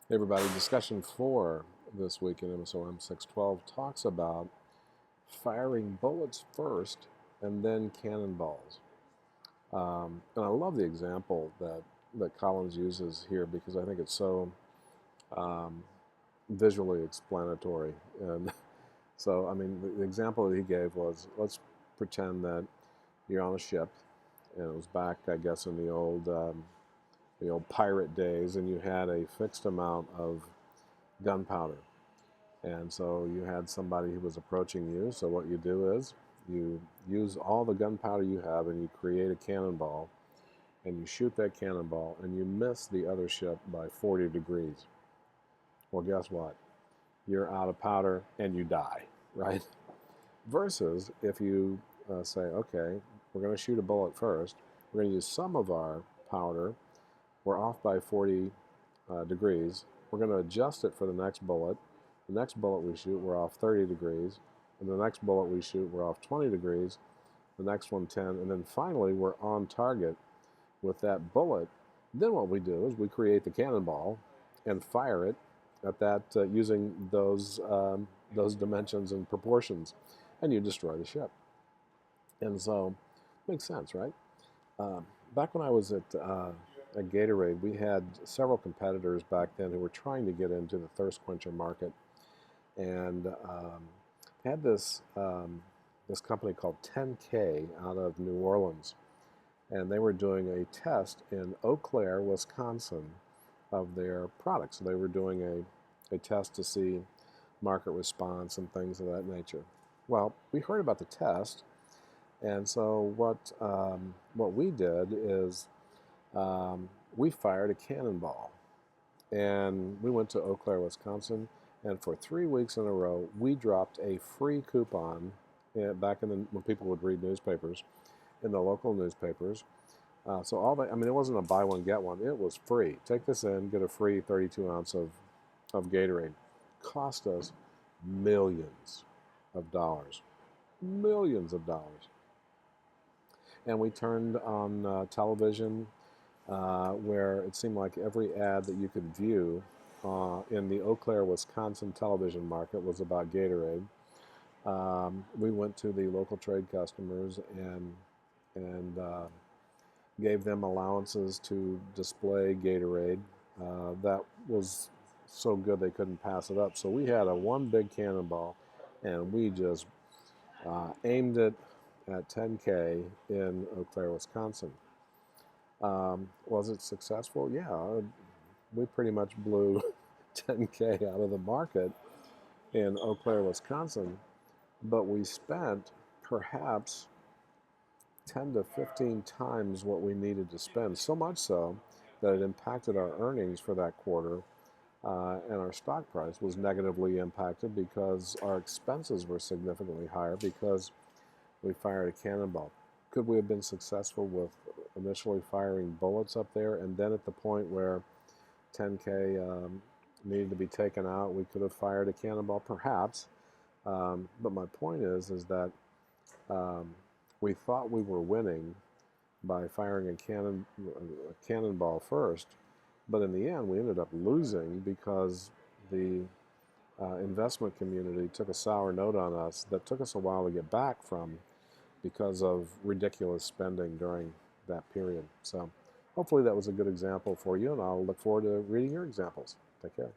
Hey everybody, discussion 4 this week in MSOM 612 talks about firing bullets first and then cannonballs. And I love the example that Collins uses here because I think it's so um, visually explanatory. And so, I mean, the example that he gave was, let's pretend that you're on a ship, and it was back, I guess, in the old pirate days, and you had a fixed amount of gunpowder. And so you had somebody who was approaching you. So what you do is you use all the gunpowder you have and you create a cannonball and you shoot that cannonball and you miss the other ship by 40 degrees. Well, guess what? You're out of powder and you die, right? Versus if you say, okay, we're going to shoot a bullet first. We're going to use some of our powder. We're off by 40 degrees. We're going to adjust it for the next bullet. The next bullet we shoot, we're off 30 degrees. And the next bullet we shoot, we're off 20 degrees. The next one, 10. And then finally, we're on target with that bullet. Then what we do is we create the cannonball and fire it at that using those dimensions and proportions. And you destroy the ship. And so, makes sense, right? Back when I was at Gatorade, we had several competitors back then who were trying to get into the thirst quencher market, and had this company called 10K out of New Orleans, and they were doing a test in Eau Claire, Wisconsin, of their products. So they were doing a test to see market response and things of that nature. Well, we heard about the test, and so what we did is we fired a cannonball, and we went to Eau Claire, Wisconsin, and for 3 weeks in a row, we dropped a free coupon back when people would read newspapers, in the local newspapers. So I mean, it wasn't a buy one, get one. It was free. Take this in, get a free 32 ounce of Gatorade. Cost us millions of dollars. Millions of dollars. And we turned on television where it seemed like every ad that you could view in the Eau Claire, Wisconsin television market was about Gatorade. We went to the local trade customers and gave them allowances to display Gatorade. That was so good they couldn't pass it up. So we had a one big cannonball, and we just aimed it at 10K in Eau Claire, Wisconsin. Was it successful? Yeah, we pretty much blew 10K out of the market in Eau Claire, Wisconsin, but we spent perhaps 10 to 15 times what we needed to spend, so much so that it impacted our earnings for that quarter, and our stock price was negatively impacted because our expenses were significantly higher because we fired a cannonball. Could we have been successful with initially firing bullets up there, and then at the point where 10K needed to be taken out, we could have fired a cannonball? Perhaps. But my point is that we thought we were winning by firing a cannonball first, but in the end we ended up losing because the investment community took a sour note on us that took us a while to get back from because of ridiculous spending during that period. So hopefully that was a good example for you, and I'll look forward to reading your examples. Take care.